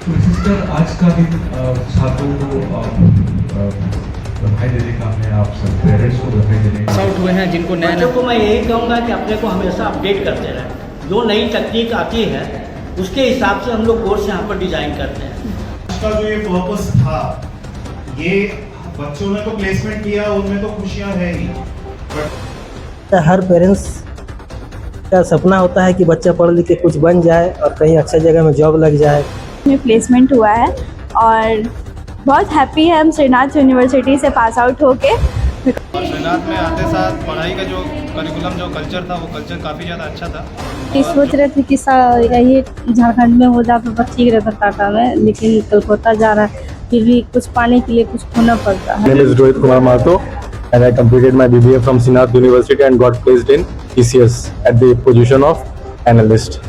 तो सिस्टर आज का दिन छात्रों को बधाई देने का है, आप सब पेरेंट्स को बधाई देने पास का। आउट हुए हैं जिनको नया बच्चों को मैं यही कहूँगा कि अपने को हमेशा अपडेट करते रहें। जो नई तकनीक आती है उसके हिसाब से हम लोग कोर्स यहाँ पर डिज़ाइन करते हैं। इसका जो ये पर्पस था, ये बच्चों ने तो प्लेसमेंट किया, उनमें तो खुशियाँ है ही, बट हर पेरेंट्स का सपना होता है कि बच्चा पढ़ लिख के कुछ बन जाए और कहीं अच्छे जगह में जॉब लग जाए। में प्लेसमेंट हुआ है और बहुत हैप्पी है हम श्रीनाथ यूनिवर्सिटी से पास आउट होके। और श्रीनाथ में आते साथ पढ़ाई का जो करिकुलम जो कल्चर था वो कल्चर काफ़ी ज़्यादा अच्छा था। सोच रहे थे कि यही झारखंड में हो जाता तो ठीक रहता टाटा में, लेकिन कोलकाता जा रहा है, फिर भी कुछ पाने के लिए कुछ खोना पड़ता है। My name is Rohit Kumar Mato and I completed my BBA from Srinath University and got placed in TCS at the position of analyst.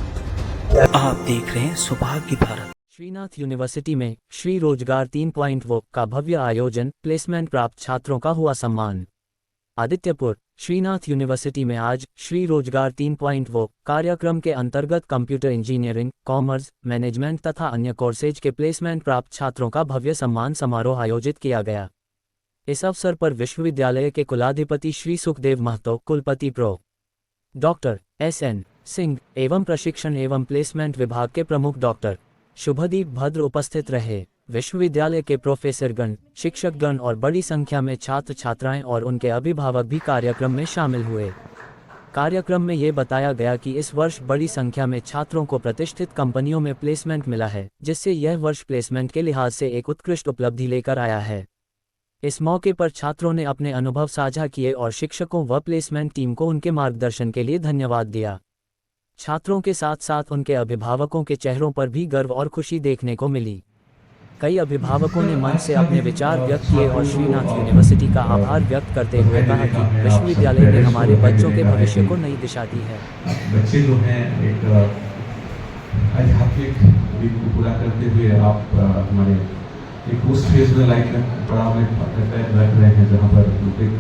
आप देख रहे हैं सौभाग्य भारत। श्रीनाथ यूनिवर्सिटी में श्री रोजगार 3.0 का भव्य आयोजन, प्लेसमेंट प्राप्त छात्रों का हुआ सम्मान। आदित्यपुर श्रीनाथ यूनिवर्सिटी में आज श्री रोजगार 3.0 कार्यक्रम के अंतर्गत कंप्यूटर इंजीनियरिंग, कॉमर्स, मैनेजमेंट तथा अन्य कोर्सेज के प्लेसमेंट प्राप्त छात्रों का भव्य सम्मान समारोह आयोजित किया गया। इस अवसर पर विश्वविद्यालय के कुलाधिपति श्री सुखदेव महतो, कुलपति प्रो डॉक्टर SN सिंह एवं प्रशिक्षण एवं प्लेसमेंट विभाग के प्रमुख डॉक्टर शुभदीप भद्र उपस्थित रहे। विश्वविद्यालय के प्रोफेसरगण, शिक्षकगण और बड़ी संख्या में छात्र छात्राएं और उनके अभिभावक भी कार्यक्रम में शामिल हुए। कार्यक्रम में ये बताया गया कि इस वर्ष बड़ी संख्या में छात्रों को प्रतिष्ठित कंपनियों में प्लेसमेंट मिला है, जिससे यह वर्ष प्लेसमेंट के लिहाज से एक उत्कृष्ट उपलब्धि लेकर आया है। इस मौके पर छात्रों ने अपने अनुभव साझा किए और शिक्षकों व प्लेसमेंट टीम को उनके मार्गदर्शन के लिए धन्यवाद दिया। छात्रों के साथ साथ उनके अभिभावकों के चेहरों पर भी गर्व और खुशी देखने को मिली। कई अभिभावकों ने मंच से अपने विचार व्यक्त किए और श्रीनाथ यूनिवर्सिटी का आभार व्यक्त करते हुए कहा कि विश्वविद्यालय ने हमारे बच्चों के भविष्य को नई दिशा दी है। बच्चे जो हैं एक आध्यात्मिक दिन को पूरा करते हुए आप हमारे एक उस फेज में लाइफ में पड़ाव में रख रहे हैं जहाँ पर एक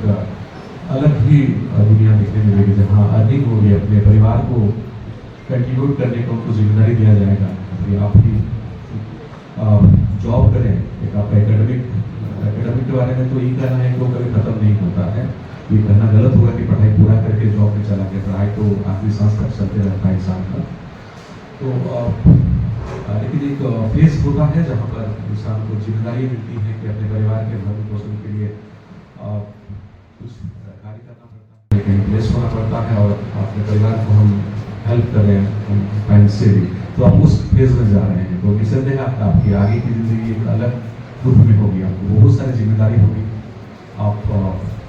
अलग ही दुनिया देखने मिलेगी, जहाँ अर्निंग होगी, अपने परिवार को कंट्रीब्यूट करने का उनको जिम्मेदारी दिया जाएगा। कि आप ही जॉब करें, एक आपका एकेडमिक के बारे में तो ये कहना है कि वो कभी ख़त्म नहीं होता है। ये कहना गलत होगा कि पढ़ाई पूरा करके जॉब में चला गया। पढ़ाई तो आखिरी सांस तक चलते रहता है इंसान का। तो लेकिन एक फेज होता है जहाँ पर इंसान को जिम्मेदारी मिलती है कि अपने परिवार के भरण पोषण के लिए कुछ कार्य करना पड़ता है, लेकिन प्लेस होना पड़ता है और अपने परिवार को हम हेल्प कर रहे हैं फाइनेंस से भी। तो आप उस फेज में जा रहे हैं, तो निसंदेह आपकी आगे की जिंदगी एक अलग रूप में होगी, आपको बहुत सारी जिम्मेदारी होगी। आप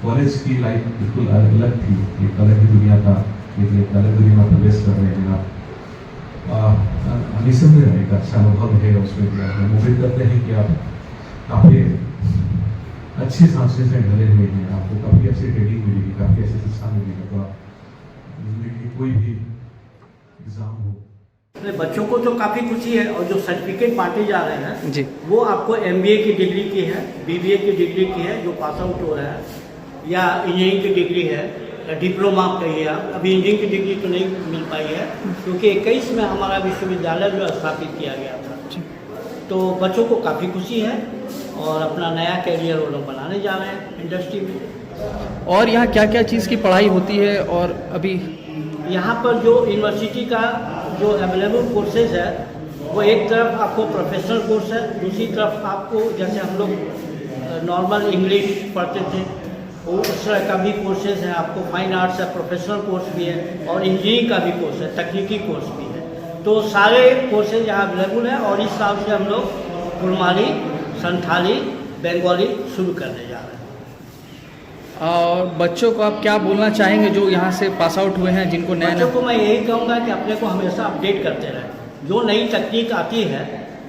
कॉलेज की लाइफ बिल्कुल अलग थी, एक अलग ही दुनिया था, लेकिन एक अलग दुनिया में प्रवेश कर रहे हैं आप। निसंदेह एक अच्छा अनुभव है उसमें भी आप उम्मीद करते हैं कि आप काफ़ी अच्छी सांसें से ढले हुए हैं, आपको काफ़ी अच्छी ट्रेनिंग मिलेगी, काफ़ी अच्छी शिक्षा मिलेगी। तो आप जिंदगी की कोई भी एग्जाम हो, बच्चों को तो काफ़ी खुशी है। और जो सर्टिफिकेट बांटे जा रहे हैं जी, वो आपको MBA की डिग्री की है, BBA की डिग्री की है जो पास आउट हो रहा है, या इंजीनियरिंग की डिग्री है, या डिप्लोमा कहिए आप। अभी इंजीनियरिंग की डिग्री तो नहीं मिल पाई है क्योंकि 21 में हमारा विश्वविद्यालय जो स्थापित किया गया था। तो बच्चों को काफ़ी खुशी है और अपना नया कैरियर वो लोग बनाने जा रहे हैं इंडस्ट्री में। और यहाँ क्या क्या चीज़ की पढ़ाई होती है? और अभी यहाँ पर जो यूनिवर्सिटी का जो अवेलेबल कोर्सेज है वो एक तरफ आपको प्रोफेशनल कोर्स है, दूसरी तरफ आपको जैसे हम लोग नॉर्मल इंग्लिश पढ़ते थे वो उस तरह का भी कोर्सेज है। आपको फाइन आर्ट्स है, प्रोफेशनल कोर्स भी है और इंजीनियरिंग का भी कोर्स है, तकनीकी कोर्स भी है। तो सारे कोर्सेज यहाँ अवेलेबल है और इस हिसाब से हम लोग कुड़माली, संथाली, बंगाली शुरू करने जा रहे हैं। और बच्चों को आप क्या बोलना चाहेंगे जो यहाँ से पास आउट हुए हैं, जिनको नया बच्चों को मैं यही कहूँगा कि अपने को हमेशा अपडेट करते रहें। जो नई तकनीक आती है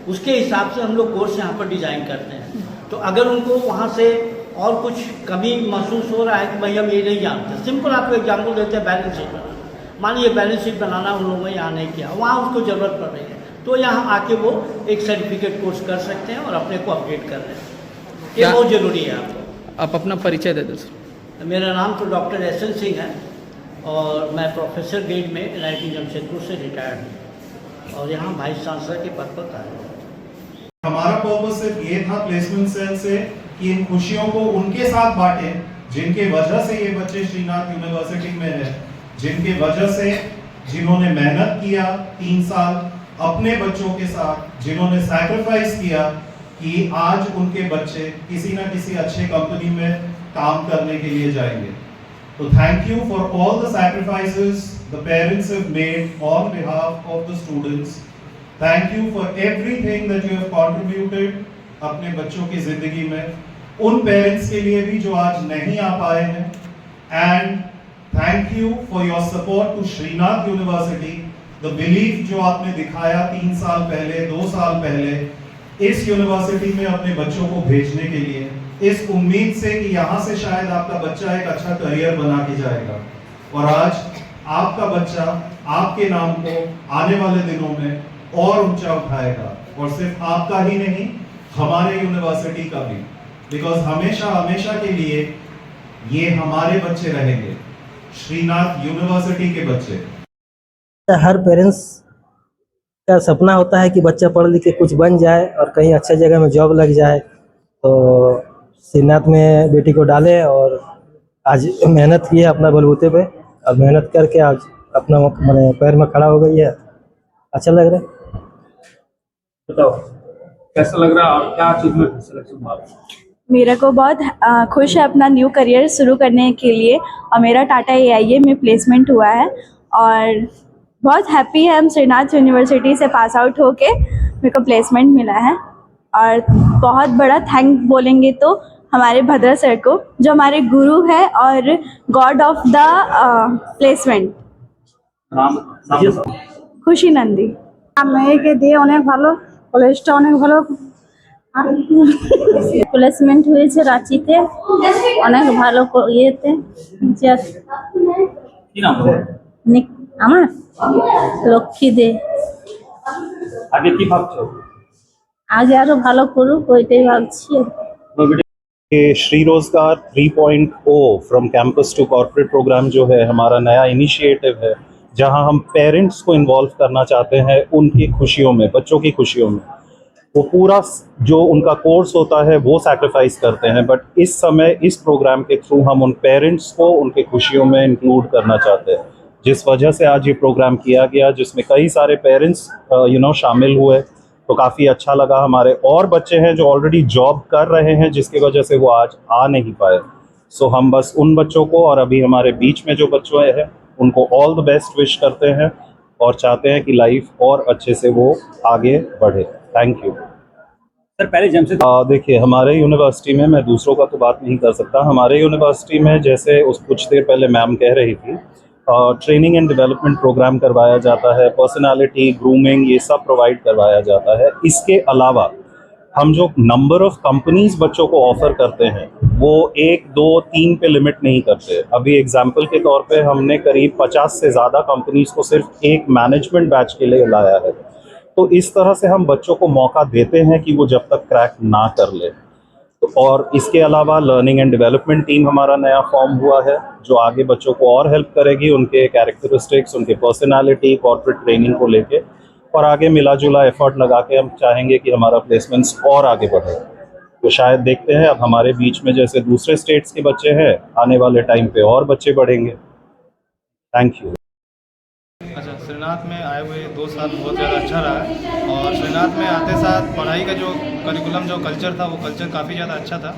उसके हिसाब से हम लोग कोर्स यहाँ पर डिज़ाइन करते हैं। तो अगर उनको वहाँ से और कुछ कमी महसूस हो रहा है कि भाई हम ये नहीं जानते, सिंपल आपको एग्जाम्पल देते हैं बैलेंस शीट बनाना। मानिए बैलेंस शीट बनाना उन लोगों ने यहाँ नहीं किया, वहाँ उसको ज़रूरत पड़ रही है, तो यहाँ आके वो एक सर्टिफिकेट कोर्स कर सकते हैं और अपने को अपडेट कर रहे हैं। ये बहुत ज़रूरी है। आपको आप अपना परिचय दे दो सर। मेरा नाम तो डॉक्टर SN सिंह है और मैं प्रोफेसर ग्रेड में NIT जमशेदपुर से रिटायर्ड हूँ और यहाँ वाइस चांसलर के पद पर कार्य। हमारा पर्पस सिर्फ ये था प्लेसमेंट सेल से कि इन खुशियों को उनके साथ बांटें जिनके वजह से ये बच्चे श्रीनाथ यूनिवर्सिटी में है, जिनके वजह से जिन्होंने मेहनत किया 3 साल अपने बच्चों के साथ, जिन्होंने सैक्रिफाइस किया कि आज उनके बच्चे किसी ना किसी अच्छे कंपनी में काम करने के लिए जाएंगे। तो thank you for all the sacrifices the parents have made on behalf of the students. Thank you for everything that you have contributed अपने बच्चों की जिंदगी में, उन पेरेंट्स के लिए भी जो आज नहीं आ पाए हैं, and thank you for your support to Srinath University. The belief जो आपने दिखाया 3 साल पहले, 2 साल पहले इस यूनिवर्सिटी में अपने बच्चों को भेजने के लिए, इस उम्मीद से कि यहाँ से शायद आपका बच्चा एक अच्छा करियर बना के जाएगा, और आज आपका बच्चा आपके नाम को आने वाले दिनों में और ऊंचा उठाएगा, और सिर्फ आपका ही नहीं हमारे यूनिवर्सिटी का भी, बिकॉज हमेशा हमेशा के लिए ये हमारे बच्चे रहेंगे, श्रीनाथ यूनिवर्सिटी के बच्चे। हर पेरेंट्स का सपना होता है कि बच्चा पढ़ लिख के कुछ बन जाए और कहीं अच्छा जगह में जॉब लग जाए। तो श्रीनाथ में बेटी को डाले और आज मेहनत की है अपना बलबूते पे, और मेहनत करके आज अपना मैंने पैर में खड़ा हो गई है। अच्छा लग रहा है। बताओ कैसा लग रहा है और क्या अचीवमेंट सिलेक्शन हुआ? मेरे को बहुत खुश है अपना न्यू करियर शुरू करने के लिए, और मेरा टाटा AIA में प्लेसमेंट हुआ है, और बहुत हैप्पी है हम श्रीनाथ यूनिवर्सिटी से पास आउट होके मेरे को प्लेसमेंट मिला है। और बहुत बड़ा थैंक बोलेंगे तो हमारे भद्रा सर को, जो हमारे गुरु है और गॉड ऑफ द प्लेसमेंट। খুশি নন্দী। মেয়েকে দিয়ে অনেক ভালো, কলেজটা অনেক ভালো, প্লেসমেন্ট হয়েছে রাঁচিতে, অনেক ভালো ইয়েতে। কি নাম তোমার? আমার লক্ষ্মী দে। আগে কি ভাবছো? আগে আরো ভালো করুক ওইটাই ভাবছি। Shri Rozgar 3.0 from campus to corporate program जो है हमारा नया इनिशिएटिव है, जहां हम पेरेंट्स को इन्वॉल्व करना चाहते हैं उनकी खुशियों में, बच्चों की खुशियों में। वो पूरा जो उनका कोर्स होता है वो सैक्रिफाइस करते हैं, बट इस समय इस प्रोग्राम के थ्रू हम उन पेरेंट्स को उनके खुशियों में इंक्लूड करना चाहते हैं, जिस वजह से आज ये प्रोग्राम किया गया, जिसमें कई सारे पेरेंट्स शामिल हुए। तो काफ़ी अच्छा लगा। हमारे और बच्चे हैं जो ऑलरेडी जॉब कर रहे हैं, जिसकी वजह से वो आज आ नहीं पाए। सो हम बस उन बच्चों को और अभी हमारे बीच में जो बच्चे हैं उनको ऑल द बेस्ट विश करते हैं और चाहते हैं कि लाइफ और अच्छे से वो आगे बढ़े। Thank you sir. पहले जब से देखिए, हमारे यूनिवर्सिटी में, मैं दूसरों का तो बात नहीं कर सकता, हमारे यूनिवर्सिटी में जैसे कुछ देर पहले मैम कह रही थी, ट्रेनिंग एंड डेवलपमेंट प्रोग्राम करवाया जाता है, पर्सनालिटी ग्रूमिंग ये सब प्रोवाइड करवाया जाता है। इसके अलावा हम जो नंबर ऑफ कंपनीज बच्चों को ऑफर करते हैं वो 1, 2, 3 पे लिमिट नहीं करते। अभी एग्जांपल के तौर पे हमने करीब 50 से ज़्यादा कंपनीज को सिर्फ एक मैनेजमेंट बैच के लिए लाया है। तो इस तरह से हम बच्चों को मौका देते हैं कि वो जब तक क्रैक ना कर ले। और इसके अलावा लर्निंग एंड डेवलपमेंट टीम हमारा नया फॉर्म हुआ है, जो आगे बच्चों को और हेल्प करेगी उनके कैरेक्टरिस्टिक्स, उनके पर्सनालिटी, कॉर्पोरेट ट्रेनिंग को लेके, और आगे मिला जुला एफर्ट लगा के हम चाहेंगे कि हमारा प्लेसमेंट्स और आगे बढ़े। तो शायद देखते हैं, अब हमारे बीच में जैसे दूसरे स्टेट्स के बच्चे हैं, आने वाले टाइम पे और बच्चे बढ़ेंगे। Thank you. अच्छा, श्रीनाथ में आए हुए 2 साल बहुत ज़्यादा अच्छा रहा है, और श्रीनाथ में आते साथ पढ़ाई का जो करिकुलम जो कल्चर था वो कल्चर काफ़ी ज़्यादा अच्छा था।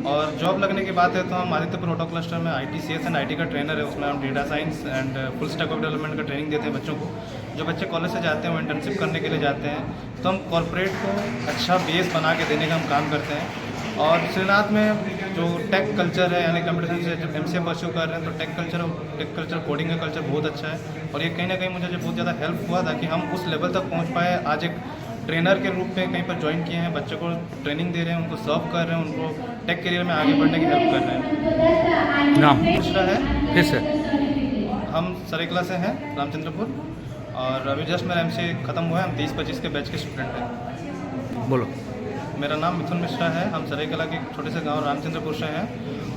और जॉब लगने की बात है तो हम आदित्यपुर ऑटो क्लस्टर में ITCS एंड IT का ट्रेनर है, उसमें हम data science and full stack web development का ट्रेनिंग देते हैं बच्चों को। जो बच्चे कॉलेज से जाते हैं वो इंटर्नशिप करने के लिए जाते हैं, तो हम कॉर्पोरेट को अच्छा बेस बना के देने का हम काम करते हैं। और श्रीनाथ में जो टेक कल्चर है, यानी कंप्यूटर से जब MCA परस्यू कर रहे हैं तो टेक कल्चर कोडिंग का कल्चर बहुत अच्छा है, और ये कहीं ना कहीं मुझे बहुत ज़्यादा हेल्प हुआ ताकि हम उस लेवल तक पहुंच पाए। आज एक ट्रेनर के रूप में कहीं पर ज्वाइन किए हैं, बच्चों को ट्रेनिंग दे रहे हैं, उनको सर्व कर रहे हैं, उनको टेक करियर में आगे बढ़ने की हेल्प कर रहे हैं। नाम दूसरा है फिर से हम सरेकला से हैं, रामचंद्रपुर, और अभी जस्ट मेरा MCA ख़त्म हुआ है। हम 23-25 के बैच के स्टूडेंट हैं। बोलो। मेरा नाम मिथुन मिश्रा है, हम सरायकला के छोटे से गांव रामचंद्रपुर से हैं,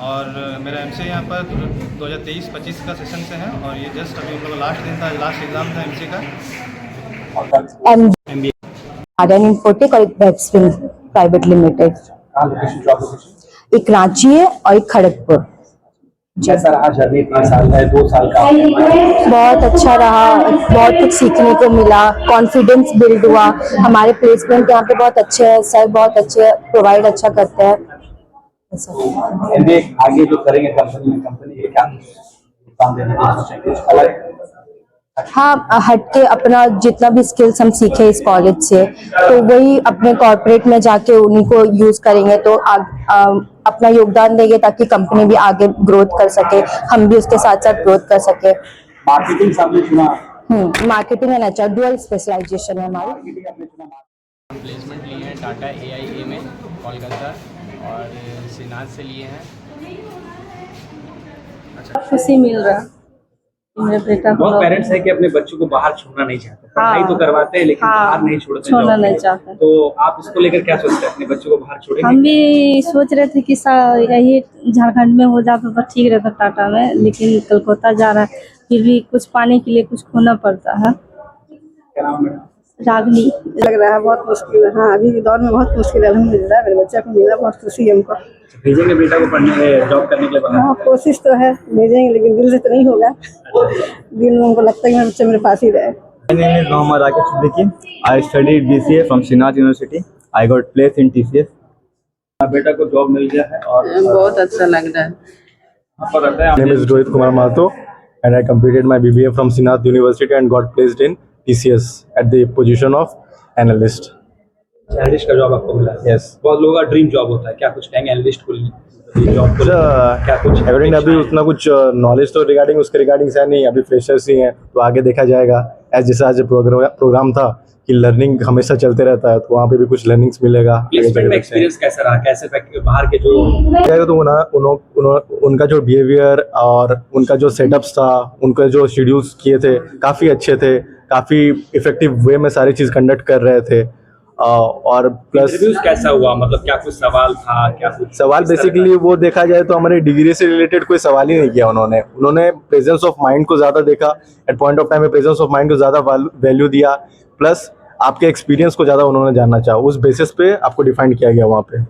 और मेरा MCA यहाँ पर 2023-25 का सेशन से है, और ये जस्ट अभी हम लोग लास्ट दिन था, लास्ट एग्ज़ाम था MCA का। MBA आर्यन इन्फोटेक और एक वेबस्विंग प्राइवेट लिमिटेड। कहाँ लोकेशन, जॉब लोकेशन? एक रांची है और एक खड़गपुर। जैसा रहा जर्नी 3 साल का है, 2 साल का? बहुत अच्छा रहा, बहुत कुछ सीखने को मिला, कॉन्फिडेंस बिल्ड हुआ। हमारे प्लेसमेंट यहाँ पे बहुत अच्छे हैं, सर बहुत अच्छे प्रोवाइड अच्छा करते हैं। एमबीए आगे जो करेंगे कंपनी के क्या काम देने की सोचेंगे कुछ अलग? हाँ, हट के अपना जितना भी स्किल्स हम सीखे इस कॉलेज से, तो वही अपने कॉर्पोरेट में जाके उन्हीं को यूज करेंगे, तो अपना योगदान देंगे ताकि कंपनी भी आगे ग्रोथ कर सके, हम भी उसके साथ साथ ग्रोथ कर सके। मार्केटिंग सबने चुना? Marketing and HR dual specialization है हमारी। प्लेसमेंट लिए हैं टाटा AIA में कोलकाता और श्रीनाथ से लिए हैं। खुशी मिल रहा है मेरे बेटा को। बहुत पेरेंट्स है कि अपने बच्चों को बाहर छोड़ना नहीं चाहते, पढ़ाई तो करवाते हैं लेकिन बाहर नहीं छोड़ना नहीं चाहते। तो आप इसको लेकर क्या सोचते हैं, अपने बच्चों को बाहर छोड़ेंगे? हम भी सोच रहे थे कि यही झारखंड में हो जाता तो ठीक रहता टाटा में, लेकिन कलकत्ता जा रहा है, फिर भी कुछ पाने के लिए कुछ खोना पड़ता है। क्या नाम है? रागनी। लग रहा है बहुत मुश्किल है। हाँ, अभी के दौर में बहुत मुश्किल है। अल्हम्दुलिल्लाह मेरे बच्चा को मिला, बहुत खुशी है हमको। भेजेंगे बेटा को पढ़ने में, जॉब करने के लिए बाहर? हाँ, कोशिश तो है, भेजेंगे, लेकिन दिल से तो नहीं होगा। दिल में हमको लगता है कि मेरा बच्चा मेरे पास ही रहे। My name is Mohammad Akif Siddiqui. I studied BCA from Srinath University. I got placed in TCS. बेटा को जॉब मिल गया है और बहुत अच्छा लग रहा है। आपको लगता है? My name is Rohit Kumar Mato and I completed my BBA from Srinath University and got placed in TCS at the position of analyst. Analyst का जॉब आपको मिला? Yes. बहुत लोगों का ड्रीम जॉब होता है, क्या कुछ कहेंगे एनालिस्ट को जॉब को? क्या कुछ एवरेंट अभी उतना कुछ नॉलेज तो रिगार्डिंग उसके रिगार्डिंग है नहीं, अभी फ्रेशर्स ही हैं, तो आगे देखा जाएगा। जैसा आज प्रोग्राम था कि लर्निंग हमेशा चलते रहता है, तो वहाँ पे भी कुछ लर्निंग्स मिलेगा। प्लेसमेंट में एक्सपीरियंस कैसा रहा, कैसे बाहर के जो तो उनका जो बिहेवियर और उनका जो सेटअप्स था, उनका जो शेड्यूल्स किए थे काफ़ी अच्छे थे, काफ़ी इफेक्टिव वे में सारी चीज़ कंडक्ट कर रहे थे। और प्लस इंटरव्यूज कैसा हुआ, मतलब क्या कुछ सवाल था, क्या कुछ सवाल बेसिकली वो देखा जाए तो हमारे डिग्री से रिलेटेड कोई सवाल ही नहीं किया उन्होंने प्रेजेंस ऑफ माइंड को ज़्यादा देखा, एट पॉइंट ऑफ टाइम में प्रेजेंस ऑफ माइंड को ज़्यादा वैल्यू दिया, प्लस आपके एक्सपीरियंस को ज़्यादा उन्होंने जानना चाहा, उस बेसिस पे आपको डिफाइन किया गया वहाँ पे।